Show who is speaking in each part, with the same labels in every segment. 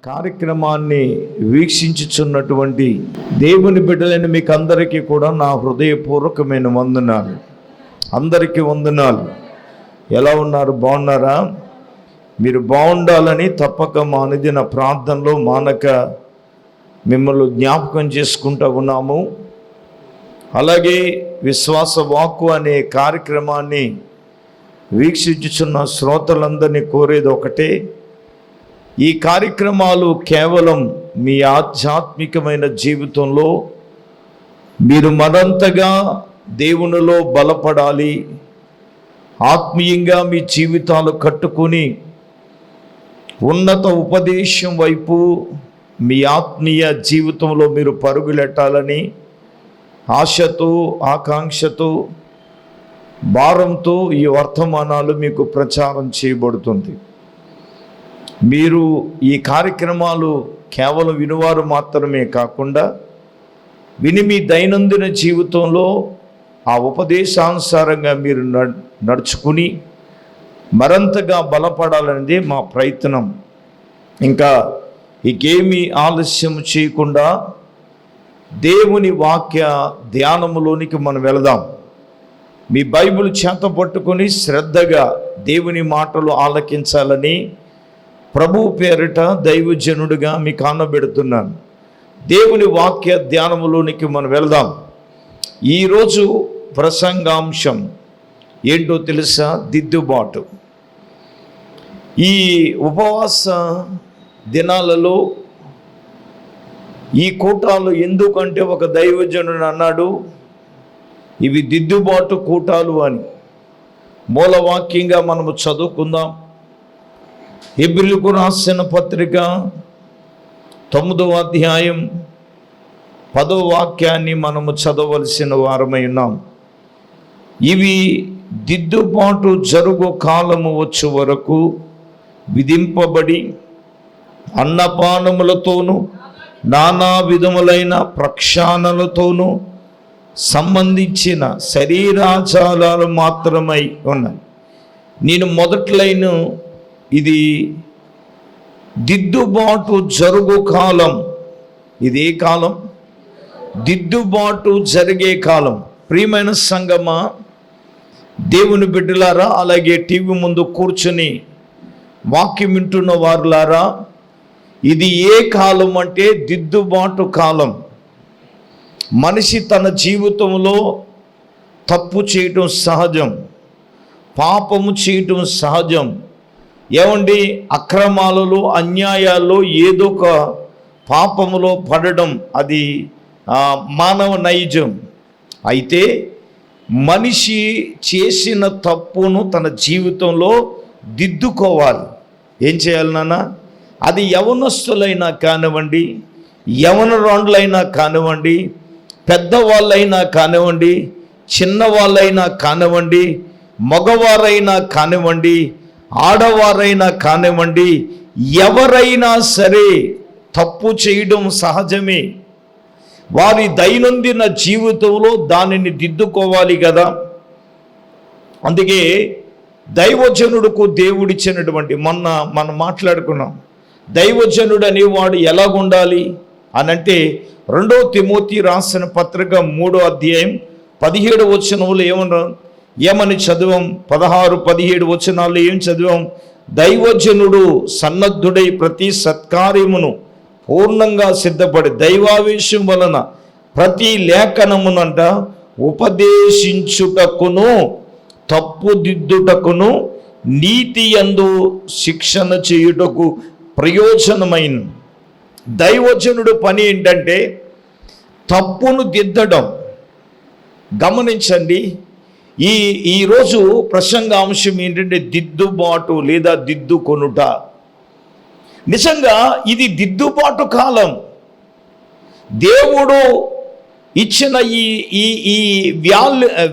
Speaker 1: కార్యక్రమాన్ని వీక్షించుచున్నటువంటి దేవుని బిడ్డలైన మీకు అందరికీ కూడా నా హృదయపూర్వకమైన వందనాలు. అందరికీ వందనాలు. ఎలా ఉన్నారు? బాగున్నారా? మీరు బాగుండాలని తప్పక మా అనుదిన ప్రార్థనలో మానక మిమ్మల్ని జ్ఞాపకం చేసుకుంటూ ఉన్నాము. అలాగే విశ్వాస వాక్కు అనే కార్యక్రమాన్ని వీక్షించుచున్న శ్రోతలందరినీ కోరేది ఒకటే, ఈ కార్యక్రమాలు కేవలం మీ ఆధ్యాత్మికమైన జీవితంలో మీరు మరింతగా దేవునిలో బలపడాలి, ఆత్మీయంగా మీ జీవితాలు కట్టుకుని ఉన్నత ఉపదేశం వైపు మీ ఆత్మీయ జీవితంలో మీరు పరుగులెట్టాలని ఆశతో, ఆకాంక్షతో, భారంతో ఈ వర్తమానాలు మీకు ప్రచారం చేయబడుతుంది. మీరు ఈ కార్యక్రమాలు కేవలం వినువారు మాత్రమే కాకుండా విని మీ దైనందిన జీవితంలో ఆ ఉపదేశానుసారంగా మీరు నడుచుకుని మరింతగా బలపడాలనేది మా ప్రయత్నం. ఇంకా ఇంకేమీ ఆలస్యం చేయకుండా దేవుని వాక్య ధ్యానములోనికి మనం వెళదాం. మీ బైబిల్ చేత పట్టుకొని శ్రద్ధగా దేవుని మాటలు ఆలకించాలని ప్రభువు పేరిట దైవజనుడిగా మీకు ఆనబెడుతున్నాను. దేవుని వాక్య ధ్యానములోనికి మనం వెళదాం. ఈరోజు ప్రసంగాంశం ఏంటో తెలుసా? దిద్దుబాటు. ఈ ఉపవాస దినాలలో ఈ కూటాలు ఎందుకంటే ఒక దైవజనుడు అన్నాడు, ఇవి దిద్దుబాటు కూటాలు అని. మూలవాక్యంగా మనము చదువుకుందాం. హెబ్రీయులకు రాసిన పత్రిక 9వ అధ్యాయం 10వ వాక్యాన్ని మనము చదవలసిన వారమై ఉన్నాం. ఇవి దిద్దుబాటు జరుగు కాలము వచ్చు వరకు విధింపబడి అన్నపానములతోనూ నానా విధములైన ప్రక్షాళనలతోనూ సంబంధించిన శరీరాచారాలు మాత్రమై ఉన్నాయి. నేను మొదట్లైన ఇది దిద్దుబాటు జరుగు కాలం. ఇది ఏ కాలం? దిద్దుబాటు జరిగే కాలం. ప్రియమైన సంగమా, దేవుని బిడ్డలారా, అలాగే టీవీ ముందు కూర్చొని వాక్యం వింటున్న వారులారా, ఇది ఏ కాలం అంటే దిద్దుబాటు కాలం. మనిషి తన జీవితంలో తప్పు చేయటం సహజం, పాపము చేయటం సహజం. ఏమండి, అక్రమాలలో, అన్యాయాల్లో ఏదో ఒక పాపములో పడడం అది మానవ నైజం. అయితే మనిషి చేసిన తప్పును తన జీవితంలో దిద్దుకోవాలి. ఏం చేయాలి నాన్న? అది యవనస్తులైనా కానివ్వండి, యవనరాండ్లైనా కానివ్వండి, పెద్దవాళ్ళైనా కానివ్వండి, చిన్నవాళ్ళైనా కానివ్వండి, మగవారైనా కానివ్వండి, ఆడవారైనా కానివ్వండి, ఎవరైనా సరే తప్పు చేయడం సహజమే. వారి దైనందిన జీవితంలో దానిని దిద్దుకోవాలి కదా. అందుకే దైవజనుడుకు దేవుడిచ్చినటువంటి, మనం మాట్లాడుకున్నాం, దైవజనుడు అనేవాడు ఎలాగుండాలి అని అంటే 2 తిమోతి రాసిన పత్రిక 3వ అధ్యాయం 17వ వచనంలో ఏమని చదివాం? 16-17 వచనాల్లో ఏం చదివాం? దైవజనుడు సన్నద్ధుడై ప్రతి సత్కార్యమును పూర్ణంగా సిద్ధపడి దైవావేశం వలన ప్రతి లేఖనమునంట ఉపదేశించుటకును తప్పుదిద్దుటకును నీతి యందు శిక్షణ చేయుటకు ప్రయోజనమైన. దైవజనుడు పని ఏంటంటే తప్పును దిద్దడం. గమనించండి, ఈరోజు ప్రసంగాంశం ఏంటంటే దిద్దుబాటు లేదా దిద్దుకొనుట. నిజంగా ఇది దిద్దుబాటు కాలం. దేవుడు ఇచ్చిన ఈ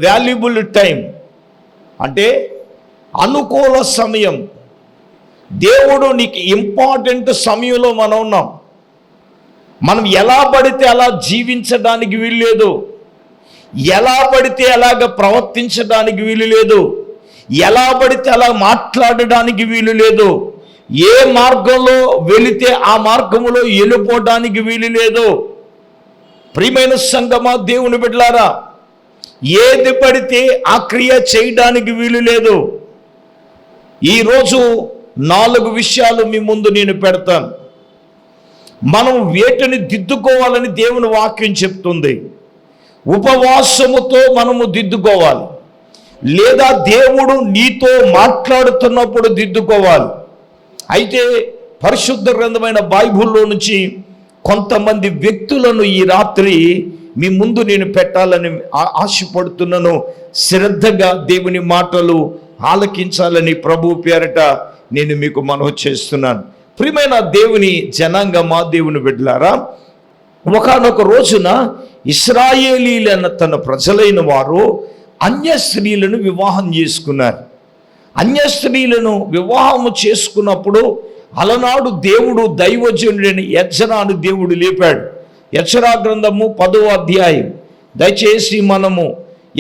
Speaker 1: వాల్యుబుల్ టైం అంటే అనుకూల సమయం. దేవుడు నీకు ఇంపార్టెంట్ సమయంలో మనం ఉన్నాం. మనం ఎలా పడితే అలా జీవించడానికి వీల్లేదు, ఎలా పడితే అలాగ ప్రవర్తించడానికి వీలు లేదు, ఎలా పడితే అలా మాట్లాడడానికి వీలు లేదు. ఏ మార్గంలో వెళితే ఆ మార్గంలో వెళ్ళిపోవడానికి వీలు లేదు. ప్రియమైన సంగమా, దేవుని బిడ్డలారా, ఏది పడితే ఆ క్రియ చేయడానికి వీలు లేదు. ఈరోజు 4 విషయాలు మీ ముందు నేను పెడతాను. మనం వేటిని దిద్దుకోవాలని దేవుని వాక్యం చెప్తుంది. ఉపవాసముతో మనము దిద్దుకోవాలి, లేదా దేవుడు నీతో మాట్లాడుతున్నప్పుడు దిద్దుకోవాలి. అయితే పరిశుద్ధ గ్రంథమైన బైబిల్లో నుంచి కొంతమంది వ్యక్తులను ఈ రాత్రి మీ ముందు నేను పెట్టాలని ఆశపడుతున్నాను. శ్రద్ధగా దేవుని మాటలు ఆలకించాలని ప్రభు పేరట నేను మీకు మనవి చేస్తున్నాను. ప్రియమైన దేవుని జనాంగమా, దేవుని బిడ్డలారా, ఒకానొక రోజున ఇశ్రాయేలీలైన తన ప్రజలైన వారు అన్య స్త్రీలను వివాహం చేసుకున్నారు. అన్య స్త్రీలను వివాహము చేసుకున్నప్పుడు అలనాడు దేవుడు దైవజనుడైన యెజ్రాను దేవుడు లేపాడు. యెజ్రా గ్రంథము 10వ అధ్యాయం, దయచేసి మనము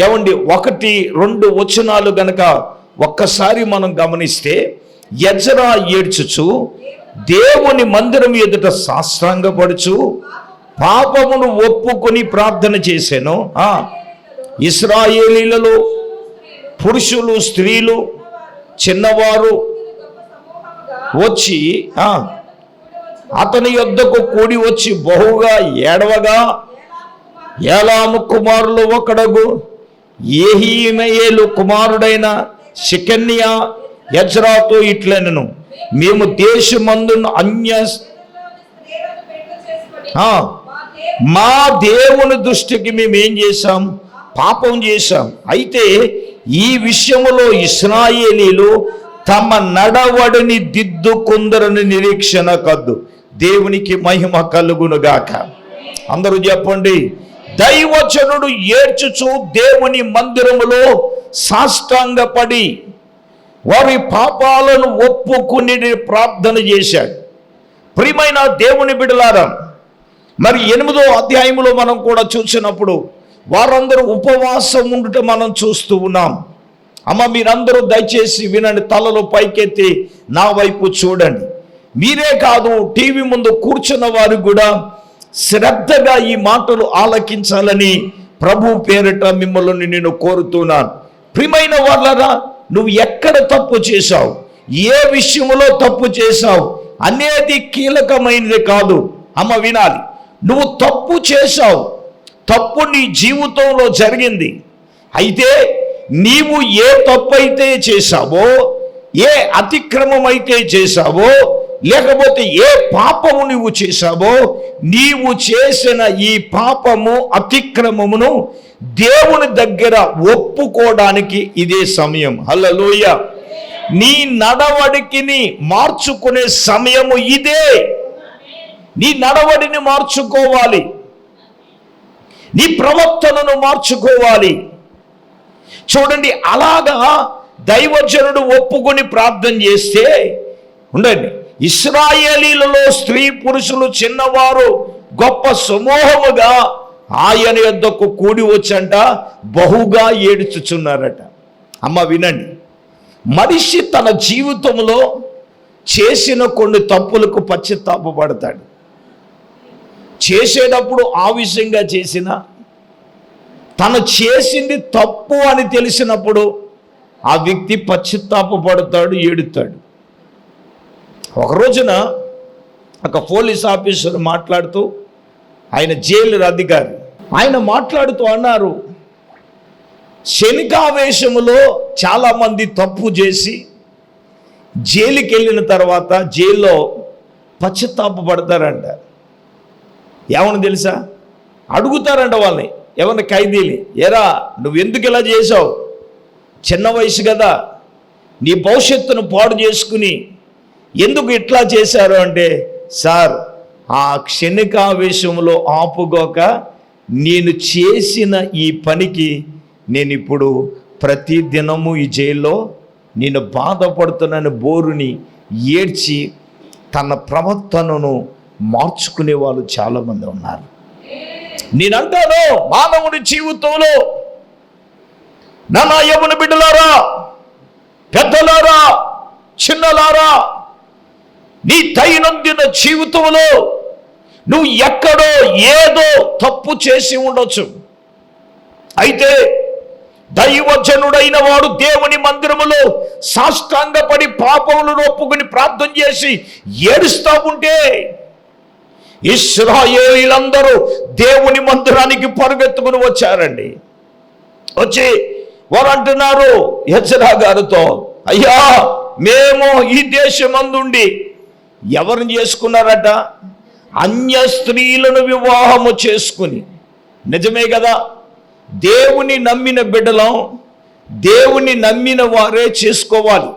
Speaker 1: 1-2 వచనాలు గనక ఒక్కసారి మనం గమనిస్తే, యెజ్రా ఏడ్చుచు దేవుని మందిరం ఎదుట సాష్టాంగపడుచు పాపమును ఒప్పుకొని ప్రార్థన చేశాను. ఇశ్రాయేలీలలో పురుషులు, స్త్రీలు, చిన్నవారు వచ్చి అతని యొద్దకు కూడి వచ్చి బహుగా ఏడవగా, ఏలాము కుమారులు ఒకడగు యెహీమయేలు కుమారుడైన షెకన్యా యెజ్రాతో ఇట్లనెను, మేము దేశమందున్న మా దేవుని దృష్టికి మేము ఏం చేశాం? పాపం చేశాం. అయితే ఈ విషయంలో ఇశ్రాయేలీలు తమ నడవడిని దిద్దుకుందరని నిరీక్షణ కద్దు. దేవునికి మహిమ కలుగునుగాక. అందరూ చెప్పండి. దైవజనుడు ఏడ్చుచు దేవుని మందిరములో సాష్టాంగపడి వారి పాపాలను ఒప్పుకుని ప్రార్థన చేశాడు. ప్రియమైన దేవుని బిడ్డలారా, మరి 8వ అధ్యాయంలో మనం కూడా చూసినప్పుడు వారందరూ ఉపవాసం ఉండుట మనం చూస్తూ ఉన్నాం. అమ్మ, మీరందరూ దయచేసి వినండి, తలలు పైకెత్తి నా వైపు చూడండి. మీరే కాదు, టీవీ ముందు కూర్చున్న వారు కూడా శ్రద్ధగా ఈ మాటలు ఆలకించాలని ప్రభు పేరిట మిమ్మల్ని నేను కోరుతున్నాను. ప్రియమైన వాళ్ళరా, నువ్వు ఎక్కడ తప్పు చేశావు, ఏ విషయంలో తప్పు చేశావు అనేది కీలకమైనది కాదు. అమ్మ వినాలి, నువ్వు తప్పు చేశావు, తప్పు నీ జీవితంలో జరిగింది. అయితే నీవు ఏ తప్పు అయితే చేశావో, ఏ అతిక్రమం అయితే చేశావో, లేకపోతే ఏ పాపము నువ్వు చేశావో, నీవు చేసిన ఈ పాపము, అతిక్రమమును దేవుని దగ్గర ఒప్పుకోవడానికి ఇదే సమయం. హల్లెలూయా. నీ నడవడికిని మార్చుకునే సమయము ఇదే. నీ నడవడిని మార్చుకోవాలి, నీ ప్రవర్తనను మార్చుకోవాలి. చూడండి, అలాగా దైవజనుడు ఒప్పుకొని ప్రార్థన చేస్తే, ఉండండి, ఇశ్రాయేలీలలో స్త్రీ పురుషులు చిన్నవారు గొప్ప సమూహముగా ఆయన యొద్దకు కూడి వచ్చంట బహుగా ఏడుచుచున్నారట. అమ్మ వినండి, మనిషి తన జీవితంలో చేసిన కొన్ని తప్పులకు పశ్చాత్తాపపడతాడు. చేసేటప్పుడు ఆవేశంగా చేసిన, తను చేసింది తప్పు అని తెలిసినప్పుడు ఆ వ్యక్తి పశ్చాత్తాపపడతాడు, ఏడుతాడు. ఒక రోజున ఒక పోలీస్ ఆఫీసర్ మాట్లాడుతూ, ఆయన జైలు అధికారి, ఆయన మాట్లాడుతూ అన్నారు, క్షణికావేశములో చాలామంది తప్పు చేసి జైలుకి వెళ్ళిన తర్వాత జైల్లో పశ్చాత్తాపపడతారంట. ఏమని తెలుసా? అడుగుతారంట వాళ్ళని, ఎవరిని ఖైదీని, ఎరా నువ్వెందుకు ఇలా చేసావు? చిన్న వయసు కదా, నీ భవిష్యత్తును పాడు చేసుకుని ఎందుకు ఇట్లా చేశారు అంటే, సార్ ఆ క్షణికావేశంలో ఆపుకోక నేను చేసిన ఈ పనికి నేను ఇప్పుడు ప్రతి దినము ఈ జైల్లో నేను బాధపడుతున్నాను బోరుని ఏడ్చి తన ప్రవర్తనను మార్చుకునే వాళ్ళు చాలామంది ఉన్నారు. నేనంటాను, మానవుని జీవితంలో నా యవ్వన బిడ్డలారా, పెద్దలారా, చిన్నలారా, నీ దైనందిన జీవితంలో నువ్వు ఎక్కడో ఏదో తప్పు చేసి ఉండొచ్చు. అయితే దైవజనుడైన వాడు దేవుని మందిరములో సాష్టాంగపడి పాపములను ఒప్పుకుని ప్రార్థన చేసి ఏడుస్తూ ఉంటే ఇశ్రాయేలీయులందరూ దేవుని మందిరానికి పరుగెత్తుకుని వచ్చారండి. వచ్చి వారు అంటున్నారు ఎజ్రా గారితో, అయ్యా మేము ఈ దేశమందుండి ఎవరిని చేసుకున్నారట? అన్య స్త్రీలను వివాహము చేసుకుని. నిజమే కదా, దేవుని నమ్మిన బిడ్డలం, దేవుని నమ్మిన వారే చేసుకోవాలి.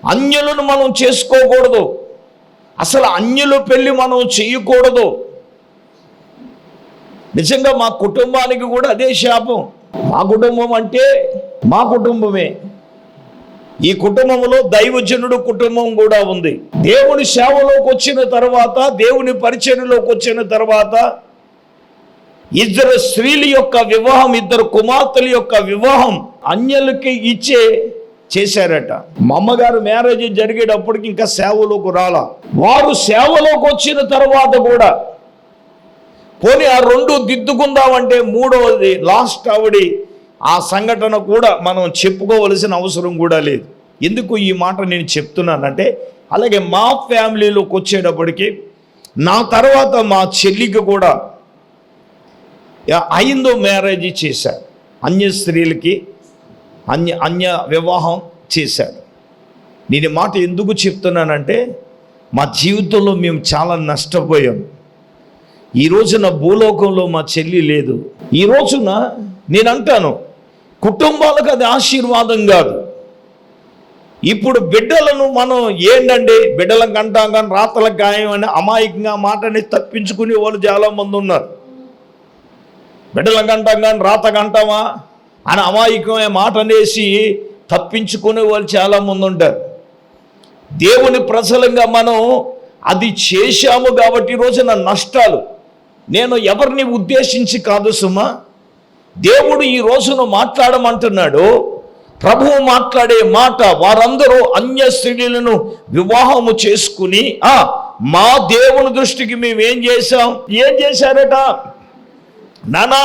Speaker 1: అన్యులను మనం చేసుకోకూడదు. అసలు అన్యుల పెళ్లి మనం చేయకూడదు. నిజంగా మా కుటుంబానికి కూడా అదే శాపం. మా కుటుంబం అంటే మా కుటుంబమే. ఈ కుటుంబంలో దైవజనుడు కుటుంబం కూడా ఉంది. దేవుని సేవలోకి వచ్చిన తర్వాత, దేవుని పరిచర్యలోకి వచ్చిన తర్వాత ఇద్దరు స్త్రీల యొక్క వివాహం, ఇద్దరు కుమార్తెల యొక్క వివాహం అన్యులకి చేశారట. మా అమ్మగారు మ్యారేజ్ జరిగేటప్పటికి ఇంకా సేవలోకి రాలా. వారు సేవలోకి వచ్చిన తర్వాత కూడా పోనీ ఆ రెండు దిద్దుకుందామంటే మూడవది లాస్ట్ ఆవిడ ఆ సంఘటన కూడా మనం చెప్పుకోవలసిన అవసరం కూడా లేదు. ఎందుకు ఈ మాట నేను చెప్తున్నానంటే, అలాగే మా ఫ్యామిలీలోకి వచ్చేటప్పటికి నా తర్వాత మా చెల్లికి కూడా అయిందో మ్యారేజ్ చేశారు. అన్య స్త్రీలకి అన్య వివాహం చేశారు. నేను మాట ఎందుకు చెప్తున్నానంటే, మా జీవితంలో మేము చాలా నష్టపోయాం. ఈ రోజున భూలోకంలో మా చెల్లి లేదు. ఈ రోజున నేను అంటాను, కుటుంబాలకు అది ఆశీర్వాదం కాదు. ఇప్పుడు బిడ్డలను మనం ఏంటండి, బిడ్డలకు అంటాం కానీ రాతలకు గాయం అని అమాయకంగా మాటని తప్పించుకునే వాళ్ళు చాలామంది ఉన్నారు. బిడ్డలకు అంటాం కానీ రాతకు అంటామా అని అమాయకమైన మాట అనేసి తప్పించుకునే వాళ్ళు చాలామంది ఉంటారు. దేవుని ప్రజలంగా మనం అది చేశాము కాబట్టి ఈ రోజున నష్టాలు. నేను ఎవరిని ఉద్దేశించి కాదు సుమా, దేవుడు ఈ రోజున మాట్లాడమంటున్నాడు. ప్రభువు మాట్లాడే మాట, వారందరూ అన్య స్త్రీలను వివాహము చేసుకుని మా దేవుని దృష్టికి మేము ఏం చేశారట? నానా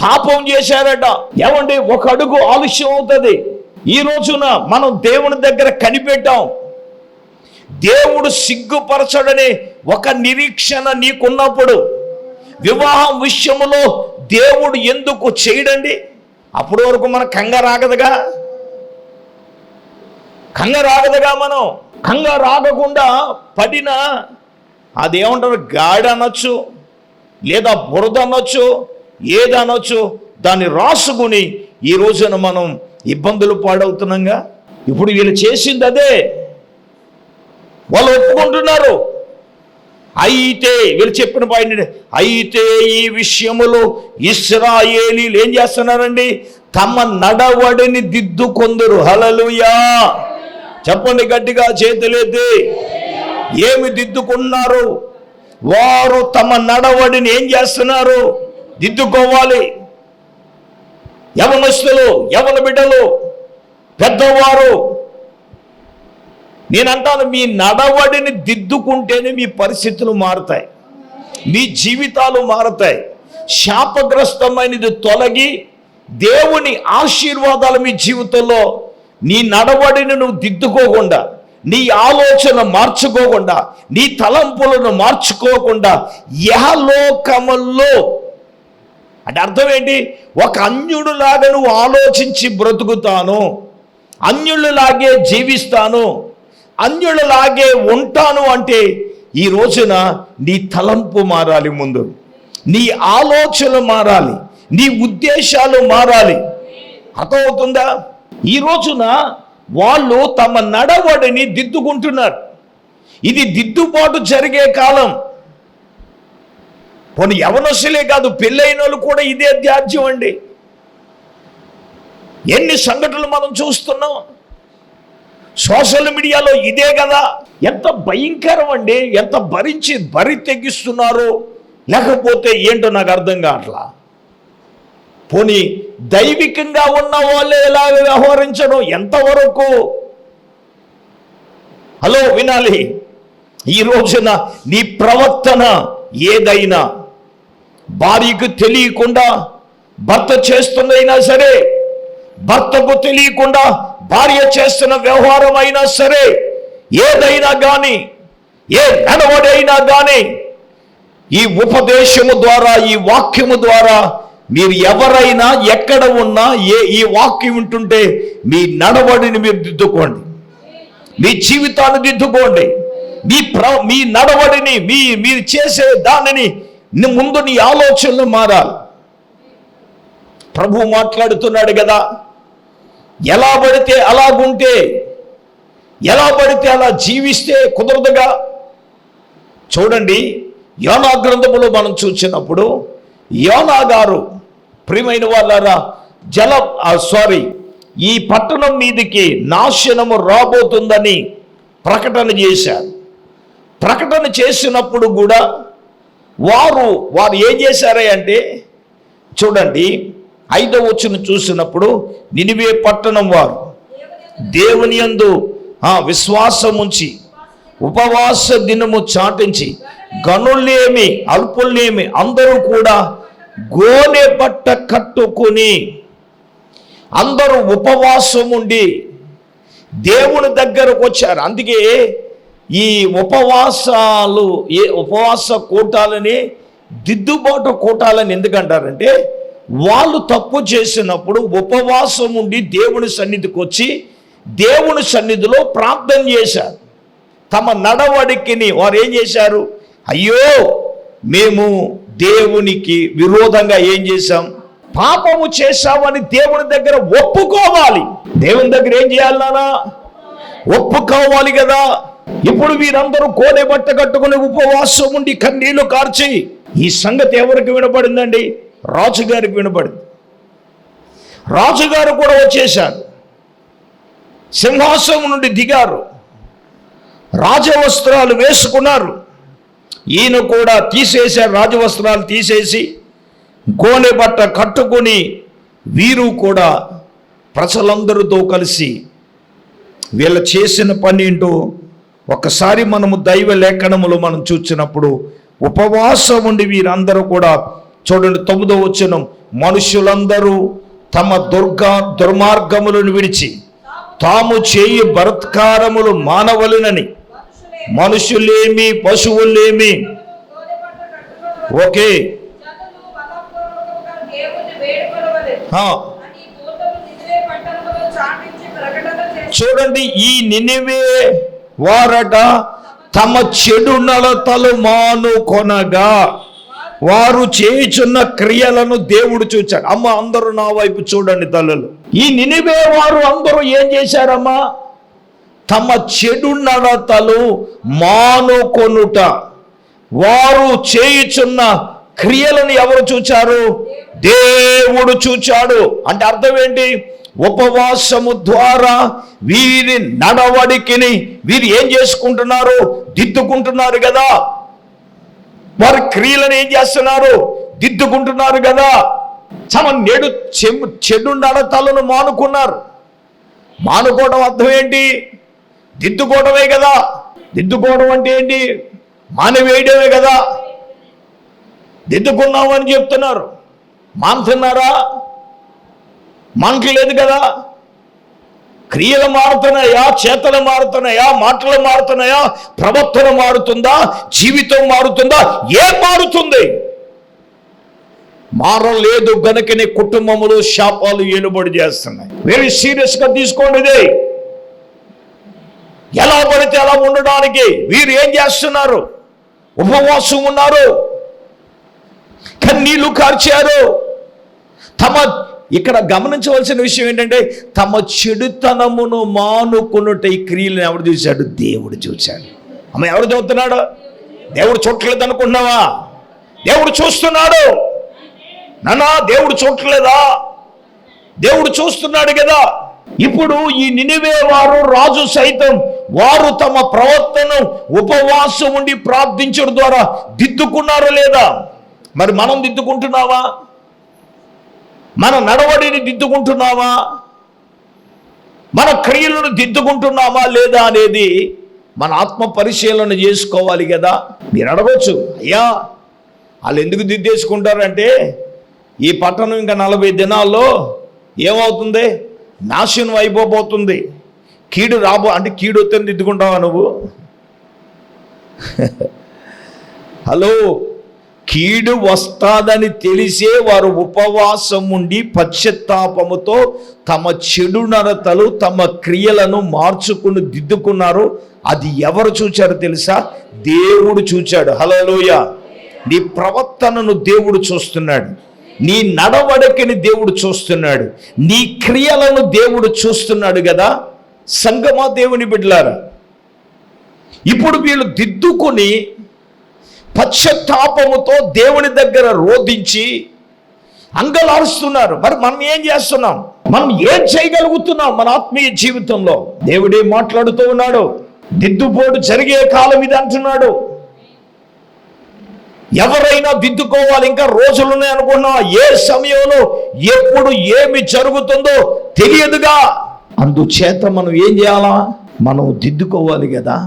Speaker 1: పాపం చేశారట. ఏమండి, ఒక అడుగు ఆలస్యం అవుతుంది. ఈ రోజున మనం దేవుని దగ్గర కనిపెట్టాం. దేవుడు సిగ్గుపరచడనే ఒక నిరీక్షణ నీకున్నప్పుడు వివాహం విషయంలో దేవుడు ఎందుకు చేయడండి? అప్పటి వరకు మన కంగారాగదుగా మనం కంగారాగకుండా పడిన అదేమంటారు, గాడి అనొచ్చు, లేదా బురద అనొచ్చు, ఏదనొచ్చు, దాన్ని రాసుకుని ఈ రోజున మనం ఇబ్బందులు పాడవుతున్నాంగా. ఇప్పుడు వీళ్ళు చేసింది అదే, వాళ్ళు ఒప్పుకుంటున్నారు. అయితే వీళ్ళు చెప్పిన పాయింట్, అయితే ఈ విషయములో ఇశ్రాయేలీలు ఏం చేస్తున్నారండి? తమ నడవడిని దిద్దుకొందురు. హల్లెలూయా చెప్పండి గట్టిగా, చేతులెత్తి. ఏమి దిద్దుకున్నారు? వారు తమ నడవడిని ఏం చేస్తున్నారు? దిద్దుకోవాలి. యవనస్తులు, యవన బిడ్డలు, పెద్దవారు, నేనంటాను, మీ నడవడిని దిద్దుకుంటేనే మీ పరిస్థితులు మారుతాయి, మీ జీవితాలు మారుతాయి. శాపగ్రస్తమైనది తొలగి దేవుని ఆశీర్వాదాలు మీ జీవితంలో, నీ నడవడిని నువ్వు దిద్దుకోకుండా, నీ ఆలోచన మార్చుకోకుండా, నీ తలంపులను మార్చుకోకుండా యహలోకములో అంటే అర్థం ఏంటి? ఒక అన్యుడిలాగా నువ్వు ఆలోచించి బ్రతుకుతాను, అన్యుడిలాగే జీవిస్తాను, అన్యుడిలాగే ఉంటాను అంటే ఈ రోజున నీ తలంపు మారాలి. ముందు నీ ఆలోచన మారాలి, నీ ఉద్దేశాలు మారాలి. అర్థమవుతుందా? ఈ రోజున వాళ్ళు తమ నడవడిని దిద్దుకుంటున్నారు. ఇది దిద్దుబాటు జరిగే కాలం. పోనీ యవనస్తులే కాదు, పెళ్ళైన వాళ్ళు కూడా ఇదే త్యాజ్యం అండి. ఎన్ని సంఘటనలు మనం చూస్తున్నాం సోషల్ మీడియాలో, ఇదే కదా. ఎంత భయంకరం అండి, ఎంత బరి తెగిస్తున్నారు. లేకపోతే ఏంటో నాకు అర్థం కావట్లా. పోనీ దైవికంగా ఉన్న వాళ్ళే ఎలా వ్యవహరించడం ఎంతవరకు? హలో వినాలి, ఈ రోజున నీ ప్రవర్తన ఏదైనా భార్యకు తెలియకుండా భర్త చేస్తున్నైనా సరే, భర్తకు తెలియకుండా భార్య చేస్తున్న వ్యవహారం అయినా సరే, ఏదైనా కానీ, ఏ నడవడైనా కానీ, ఈ ఉపదేశము ద్వారా, ఈ వాక్యము ద్వారా మీరు ఎవరైనా ఎక్కడ ఉన్నా ఈ వాక్యం వింటుంటే మీ నడవడిని మీరు దిద్దుకోండి, మీ జీవితాన్ని దిద్దుకోండి, మీ నడవడిని, మీరు చేసే దానిని ముందు నీ ఆలోచనలు మారాలి. ప్రభు మాట్లాడుతున్నాడు కదా, ఎలా పడితే అలాగుంటే, ఎలా పడితే అలా జీవిస్తే కుదరదుగా. చూడండి, యోనా గ్రంథములో మనం చూసినప్పుడు యోనా గారు, ప్రియమైన వాళ్ళారా, ఈ పట్టణం మీదికి నాశనము రాబోతుందని ప్రకటన చేశారు. ప్రకటన చేసినప్పుడు కూడా వారు ఏం చేశారే అంటే, చూడండి 5వ వచనం చూసినప్పుడు, నినివే పట్టణం వారు దేవుని యందు విశ్వాసముంచి ఉపవాస దినము చాటించి గనులేమి అల్పులేమి అందరూ కూడా గోనె బట్ట కట్టుకుని, అందరూ ఉపవాసం ఉండి దేవుని దగ్గరకు వచ్చారు. అందుకే ఈ ఉపవాస కూటాలని దిద్దుబాటు కూటాలని ఎందుకంటారంటే, వాళ్ళు తప్పు చేసినప్పుడు ఉపవాసం ఉండి దేవుని సన్నిధికి వచ్చి దేవుని సన్నిధిలో ప్రార్థన చేశారు. తమ నడవడికిని వారు ఏం చేశారు? అయ్యో, మేము దేవునికి విరోధంగా ఏం చేశాం, పాపము చేశామని దేవుని దగ్గర ఒప్పుకోవాలి. దేవుని దగ్గర ఏం చేయాలి నానా? ఒప్పుకోవాలి కదా. ఇప్పుడు వీరందరూ కోనె బట్ట కట్టుకుని ఉపవాసం ఉండి కన్నీళ్లు కార్చి, ఈ సంగతి ఎవరికి వినపడిందండి? రాజుగారికి వినపడింది. రాజుగారు కూడా వచ్చేశారు, సింహాసనం నుండి దిగారు, రాజవస్త్రాలు వేసుకున్నారు. ఈయన కూడా తీసేశారు, రాజవస్త్రాలు తీసేసి గోనె బట్ట కట్టుకొని వీరు కూడా ప్రజలందరితో కలిసి వీళ్ళ చేసిన పని ఏంటో ఒకసారి మనము దైవ లేఖనములో మనం చూసినప్పుడు, ఉపవాసం ఉండి వీరందరూ కూడా చూడండి 9వ వచనం, మనుషులందరూ తమ దుర్మార్గములను విడిచి తాము చేయి బలత్కారములు మానవలనని, మనుషులేమి పశువులేమి, ఓకే, చూడండి, ఈ నినివే వారట తమ చెడు నడతలు మానుకొనగా వారు చేయుచున్న క్రియలను దేవుడు చూచాడు. అమ్మ, అందరూ నా వైపు చూడండి తల్లులు. ఈ నినివే వారు అందరూ ఏం చేశారమ్మా? తమ చెడు నడతలు మానుకొనుట, వారు చేయుచున్న క్రియలను ఎవరు చూచారు? దేవుడు చూచాడు. అంటే అర్థం ఏంటి? ఉపవాసము ద్వారా వీరి నడవడికిని వీరు ఏం చేసుకుంటున్నారు? దిద్దుకుంటున్నారు కదా. వారి క్రియలను ఏం చేస్తున్నారు? దిద్దుకుంటున్నారు కదా. చెడు నడతలను మానుకున్నారు. మానుకోవడం అర్థం ఏంటి? దిద్దుకోవడమే కదా. దిద్దుకోవడం అంటే ఏంటి? మానవేయడమే కదా. దిద్దుకున్నామని చెప్తున్నారు, మానుతున్నారా? మానట్లేదు కదా. క్రియలు మారుతున్నాయా? చేతలు మారుతున్నాయా? మాటలు మారుతున్నాయా? ప్రవర్తన మారుతుందా? జీవితం మారుతుందా? ఏం మారుతుంది? మారలేదు గనుకనే కుటుంబములు శాపాలు ఏలుబడి చేస్తున్నాయి. వెరీ సీరియస్గా తీసుకోండి ఇది. ఎలా పడితే అలా ఉండడానికి వీరు ఏం చేస్తున్నారు? ఉపవాసం ఉన్నారు, కన్నీళ్లు కార్చారు. ఇక్కడ గమనించవలసిన విషయం ఏంటంటే, తమ చెడుతనమును మానుకున్నట్టు ఈ క్రియలను ఎవరు చూశాడు? దేవుడు చూశాడు. అమ్మ, ఎవరు చూస్తున్నాడు? దేవుడు చూడట్లేదు అనుకుంటున్నావా? దేవుడు చూస్తున్నాడు నానా. దేవుడు చూడట్లేదా? దేవుడు చూస్తున్నాడు కదా. ఇప్పుడు ఈ నినివే వారు, రాజు సైతం, వారు తమ ప్రవర్తన ఉపవాసం ఉండి ప్రార్థించడం ద్వారా దిద్దుకున్నారా లేదా? మరి మనం దిద్దుకుంటున్నావా? మన నడవడిని దిద్దుకుంటున్నావా? మన క్రియలను దిద్దుకుంటున్నావా లేదా అనేది మన ఆత్మ పరిశీలన చేసుకోవాలి కదా. మీరు అడగొచ్చు, అయ్యా వాళ్ళు ఎందుకు దిద్దేసుకుంటారంటే ఈ పట్టణం ఇంకా 40 దినాల్లో ఏమవుతుంది, నాశనం అయిపోబోతుంది, కీడు అంటే కీడు వద్దని దిద్దుకుంటావా నువ్వు? హలో, కీడు వస్తాదని తెలిసే వారు ఉపవాసం ఉండి పశ్చాత్తాపముతో తమ చెడు నడతలు తమ క్రియలను మార్చుకుని దిద్దుకున్నారు. అది ఎవరు చూచారు తెలుసా? దేవుడు చూచాడు. హల్లెలూయా. నీ ప్రవర్తనను దేవుడు చూస్తున్నాడు, నీ నడవడికని దేవుడు చూస్తున్నాడు, నీ క్రియలను దేవుడు చూస్తున్నాడు కదా. సంగమా దేవుని బిడ్డలారా, ఇప్పుడు వీళ్ళు దిద్దుకొని పశ్చాత్తాపముతో దేవుని దగ్గర రోధించి అంగలారుస్తున్నారు. మరి మనం ఏం చేస్తున్నాం? మనం ఏం చేయగలుగుతున్నాం మన ఆత్మీయ జీవితంలో? దేవుడే మాట్లాడుతూ ఉన్నాడు. దిద్దుపోటు జరిగే కాలం ఇది అంటున్నాడు. ఎవరైనా దిద్దుకోవాలి, ఇంకా రోజులున్నాయి అనుకున్నా, ఏ సమయంలో ఎప్పుడు ఏమి జరుగుతుందో తెలియదుగా. అందుచేత మనం ఏం చేయాలా? మనం దిద్దుకోవాలి కదా.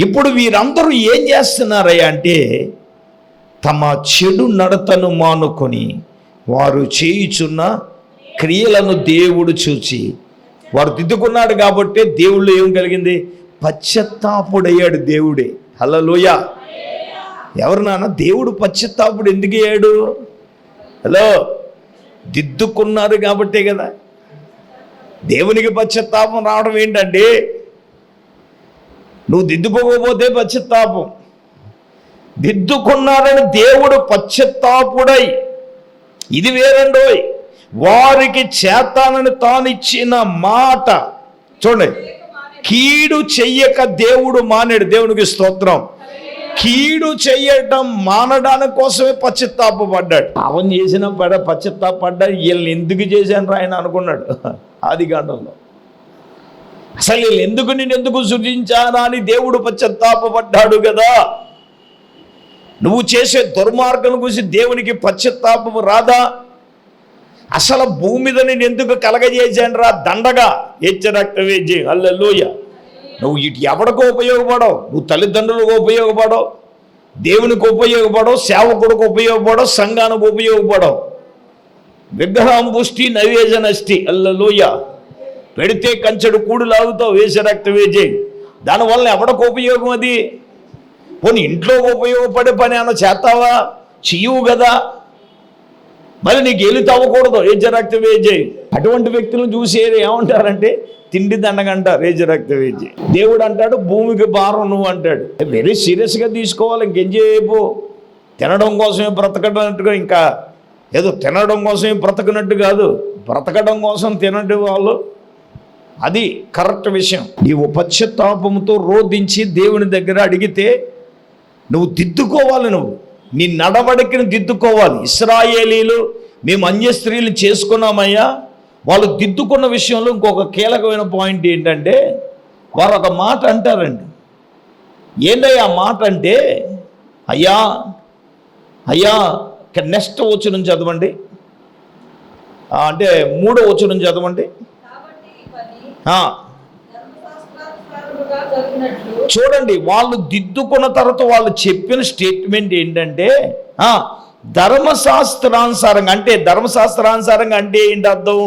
Speaker 1: ఇప్పుడు వీరందరూ ఏం చేస్తున్నారయ్యా అంటే, తమ చెడు నడతను మానుకొని వారు చేయుచున్న క్రియలను దేవుడు చూచి వారు దిద్దుకున్నాడు కాబట్టి దేవుళ్ళు ఏం కలిగింది? పశ్చాత్తాపుడయ్యాడు దేవుడే. హల్లెలూయా. ఎవరు నాన్న? దేవుడు పశ్చాత్తాపుడు ఎందుకు అయ్యాడు? హలో, దిద్దుకున్నారు కాబట్టే కదా. దేవునికి పశ్చాత్తాపం రావడం ఏంటంటే, నువ్వు దిద్దుకోకపోతే పశ్చాత్తాపం. దిద్దుకున్నారని దేవుడు పశ్చాత్తాపుడై, ఇది వేరండోయ్, వారికి చేతానని తానిచ్చిన మాట. చూడండి, కీడు చెయ్యక దేవుడు మానేడు. దేవునికి స్తోత్రం. కీడు చెయ్యటం మానడానికి కోసమే పశ్చాత్తాపడ్డాడు. పాపం చేసిన పశ్చాత్తాపడ్డాడు. వీళ్ళని ఎందుకు చేశాను ఆయన అనుకున్నాడు ఆదికాండంలో. అసలు వీళ్ళు ఎందుకు, నేను ఎందుకు సృజించానా అని దేవుడు పశ్చాత్తాపడ్డాడు కదా. నువ్వు చేసే దుర్మార్గం గురించి దేవునికి పశ్చాత్తాపం రాదా? అసలు భూమి మీద నేను ఎందుకు కలగజేశాను రా దండగా, హెచ్చరక్తవేజీ. హల్లెలూయా. నువ్వు ఇటు ఎవడికో ఉపయోగపడవు, నువ్వు తల్లిదండ్రులకు ఉపయోగపడవు, దేవునికి ఉపయోగపడవు, సేవకుడికి ఉపయోగపడవు, సంఘానికి ఉపయోగపడవు. విగ్రహం పుష్టి నైవేద్యనష్టి. హల్లెలూయా. పెడితే కంచెడు కూడు లాగుతావు, వేసరక్తవేజీ. దానివల్ల ఎవడికి ఉపయోగం అది? పోనీ ఇంట్లో ఉపయోగపడే పని ఏమన్నా చేస్తావా? చెయ్యవు కదా. మరి నీకు ఏలు తవ్వకూడదు, రేజరక్తవేజీ. అటువంటి వ్యక్తులను చూసి ఏమంటారంటే తిండి దండగంట, రేజరక్తవేజీ. దేవుడు అంటాడు భూమికి భారం నువ్వు అంటాడు. వెరీ సీరియస్గా తీసుకోవాలి. ఇంకేం చేయబో, తినడం కోసమే బ్రతకనట్టుగా, ఇంకా ఏదో తినడం కోసమే బ్రతకనట్టు కాదు, బ్రతకడం కోసం తినట్టు వాళ్ళు. అది కరెక్ట్ విషయం. నీవు పశ్చాత్తాపంతో రోధించి దేవుని దగ్గర అడిగితే నువ్వు దిద్దుకోవాలి, నువ్వు నీ నడవడికను దిద్దుకోవాలి. ఇశ్రాయేలీలు మేము అన్య స్త్రీలు చేసుకున్నామయ్యా, వాళ్ళు దిద్దుకున్న విషయంలో ఇంకొక కీలకమైన పాయింట్ ఏంటంటే, వారు ఒక మాట అంటారండి. ఏంటయ్యా ఆ మాట అంటే, అయ్యా అయ్యా నెక్స్ట్ వచనం చదవండి, అంటే 3వ వచనం చదవండి. చూడండి, వాళ్ళు దిద్దుకున్న తర్వాత వాళ్ళు చెప్పిన స్టేట్మెంట్ ఏంటంటే, ధర్మశాస్త్రానుసారంగా. అంటే ధర్మశాస్త్రానుసారంగా అంటే ఏంటి అర్థం?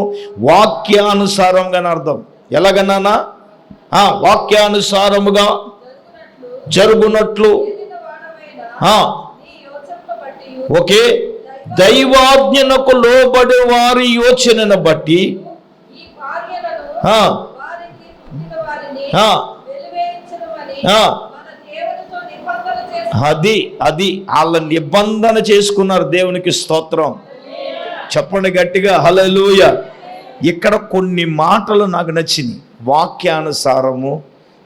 Speaker 1: వాక్యానుసారంగా అర్థం. ఎలాగన్నా వాక్యానుసారముగా జరుగునట్లు. ఓకే, దైవాజ్ఞనకు లోబడి వారి యోచనను బట్టి అది వాళ్ళ నిబంధన చేసుకున్నారు. దేవునికి స్తోత్రం. చెప్పండి గట్టిగా హల్లెలూయా. ఇక్కడ కొన్ని మాటలు నాకు నచ్చినాయి. వాక్యానుసారము,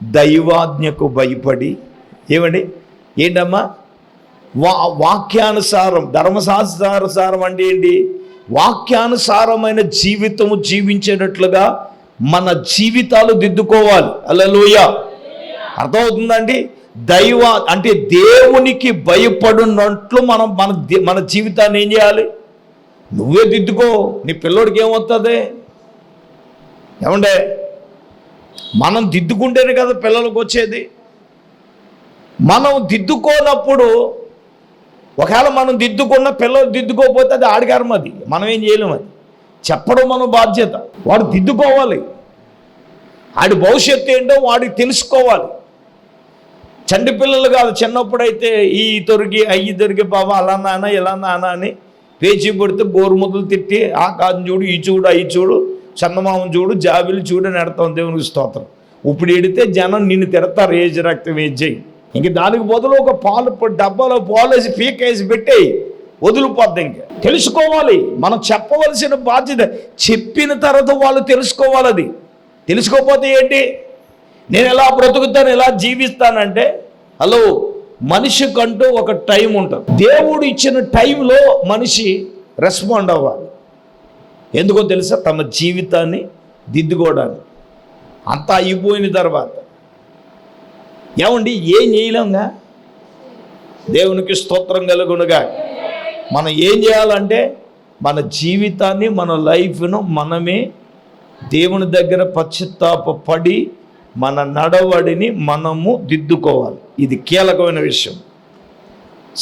Speaker 1: దైవాజ్ఞకు భయపడి. ఏమండి ఏంటమ్మా? వాక్యానుసారం, ధర్మశాస్త్రానుసారం అంటే ఏంటి? వాక్యానుసారమైన జీవితము జీవించేటట్లుగా మన జీవితాలు దిద్దుకోవాలి. హల్లెలూయా. అర్థమవుతుందండి? దైవ అంటే దేవునికి భయపడినట్లు మనం మన జీవితాన్ని ఏం చేయాలి? నువ్వే దిద్దుకో. నీ పిల్లోడికి ఏమవుతుంది? ఏమండే మనం దిద్దుకుంటేనే కదా పిల్లలకు వచ్చేది. మనం దిద్దుకోనప్పుడు ఒకవేళ మనం దిద్దుకున్న పిల్లలు దిద్దుకోకపోతే అది ఆడికారం, అది మనం ఏం చేయలేము. అది చెప్పడం మన బాధ్యత. వాడు దిద్దుకోవాలి, ఆడి భవిష్యత్తు ఏంటో వాడికి తెలుసుకోవాలి. చంటి పిల్లలు కాదు, చిన్నప్పుడైతే ఈ తొరిగి అయ్యి దొరికి బాబా అలా నాన్న ఇలా నాన్న అని పేచీ పడితే గోరుముద్దలు తిట్టి ఆ కాదు చూడు, ఈ చూడు, అయి చూడు, చందమామను చూడు, జాబిలు చూడు అని ఎడతాం. దేవునికి స్తోత్రం. ఇప్పుడు ఎడితే జనం నిన్ను తిడతారు, ఏజ్ రక్తం వేజేయి. ఇంక దానికి బదులు ఒక పాలు డబ్బాలో పాలు వేసి పీకేసి పెట్టేయి, వదిలిపోద్ది. ఇంకా తెలుసుకోవాలి, మనం చెప్పవలసిన బాధ్యత. చెప్పిన తర్వాత వాళ్ళు తెలుసుకోవాలి. అది తెలుసుకోకపోతే ఏంటి, నేను ఎలా బ్రతుకుతాను, ఎలా జీవిస్తానంటే, హలో, మనిషికంటూ ఒక టైం ఉంటుంది. దేవుడు ఇచ్చిన టైంలో మనిషి రెస్పాండ్ అవ్వాలి. ఎందుకో తెలుసా? తమ జీవితాన్ని దిద్దుకోవడానికి. అంతా అయిపోయిన తర్వాత ఏమండి ఏం చేయలేంగా? దేవునికి స్తోత్రం కలుగునుగా. మనం ఏం చేయాలంటే మన జీవితాన్ని, మన లైఫ్ను మనమే దేవుని దగ్గర పశ్చాత్తాపడి మన నడవడిని మనము దిద్దుకోవాలి. ఇది కీలకమైన విషయం.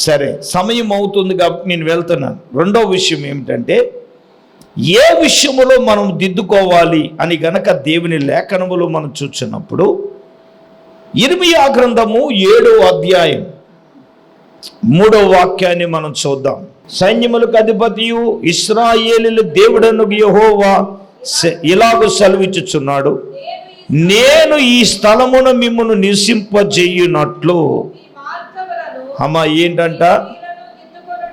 Speaker 1: సరే, సమయం అవుతుంది కాబట్టి నేను వెళ్తున్నాను. రెండో విషయం ఏమిటంటే, ఏ విషయములో మనం దిద్దుకోవాలి అని గనక దేవుని లేఖనములో మనం చూస్తున్నప్పుడు, ఇర్మియా గ్రంథము 7వ అధ్యాయం 3వ వాక్యాన్ని మనం చూద్దాం. సైన్యములకు అధిపతియు ఇశ్రాయేలీయుల దేవుడను యెహోవా ఇలాగ సెలవిచ్చుచున్నాడు, నేను ఈ స్థలమును మిమ్మును నివసింపజేయునట్లు. అమ్మా ఏంటంట?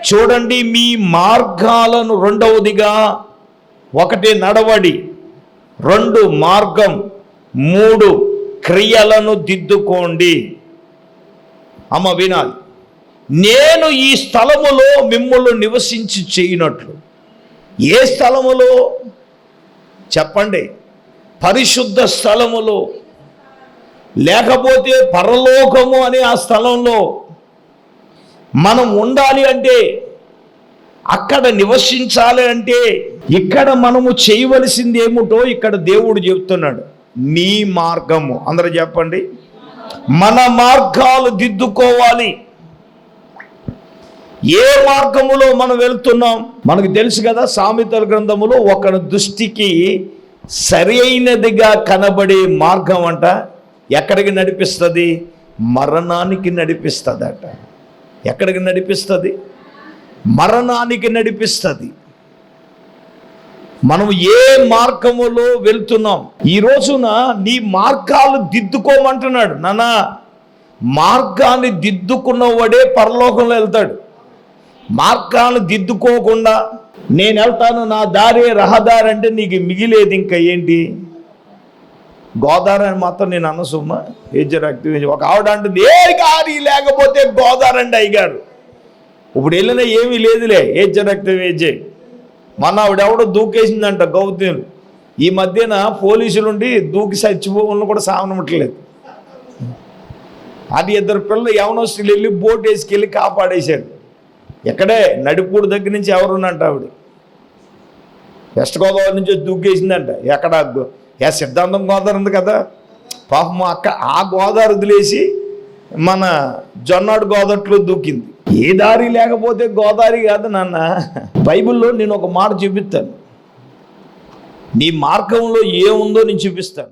Speaker 1: చూడండి, మీ మార్గాలను, రెండవదిగా 1 నడవడి, 2 మార్గం, 3 క్రియలను దిద్దుకోండి. అమ్మ వినాలి. నేను ఈ స్థలములో మిమ్మల్ని నివసించి చేయనట్లు. ఏ స్థలములో చెప్పండి? పరిశుద్ధ స్థలములో, లేకపోతే పరలోకము అనే ఆ స్థలంలో మనం ఉండాలి అంటే, అక్కడ నివసించాలి అంటే, ఇక్కడ మనము చేయవలసింది ఏమిటో ఇక్కడ దేవుడు చెప్తున్నాడు. నీ మార్గము, అందరూ చెప్పండి, మన మార్గాలు దిద్దుకోవాలి. ఏ మార్గములో మనం వెళ్తున్నాం మనకు తెలుసు కదా. సామెతల గ్రంథములో ఒకరి దృష్టికి సరి అయినదిగా కనబడే మార్గం అంట ఎక్కడికి నడిపిస్తుంది? మరణానికి నడిపిస్తుందట. ఎక్కడికి నడిపిస్తుంది? మరణానికి నడిపిస్తుంది. మనం ఏ మార్గములో వెళ్తున్నాం? ఈ రోజున నీ మార్గాలు దిద్దుకోమంటున్నాడు. నానా, మార్గాన్ని దిద్దుకున్నవాడే పరలోకంలో వెళ్తాడు. మార్గాన్ని దిద్దుకోకుండా నేను వెళ్తాను, నా దారి రహదారి అంటే నీకు మిగిలేదు ఇంకా ఏంటి? గోదావరి అని మాత్రం నేను అన్న సుమ్మ ఏజరాక్టివ్. ఒక ఆవిడ అంటుంది, ఏ గారి లేకపోతే గోదావరి అండి అయ్యారు. ఇప్పుడు వెళ్ళినా ఏమీ లేదులే, ఏజరాక్టివ్ ఏజే. మన ఆవిడెవడో దూకేసిందంట గౌతీలు. ఈ మధ్యన పోలీసులుండి దూకి చచ్చిపోవాలని కూడా సావనమట్లేదు. అది 2 పిల్లలు యవనస్తులు వెళ్ళి బోట్ వేసుకెళ్ళి కాపాడేశాడు. ఎక్కడే నడిపూడి దగ్గర నుంచి ఎవరున్నంట ఆవిడ వెస్ట్ గోదావరి నుంచి దూకేసిందంట. ఎక్కడ సిద్ధాంతం గోదావరి ఉంది కదా పాపం, అక్క ఆ గోదావరి వదిలేసి మన జొన్నాడు గోదావరిలో దూకింది. ఏ దారి లేకపోతే గోదావరి కాదు నాన్న. బైబిల్లో నేను ఒక మాట చూపిస్తాను, నీ మార్గంలో ఏముందో నేను చూపిస్తాను.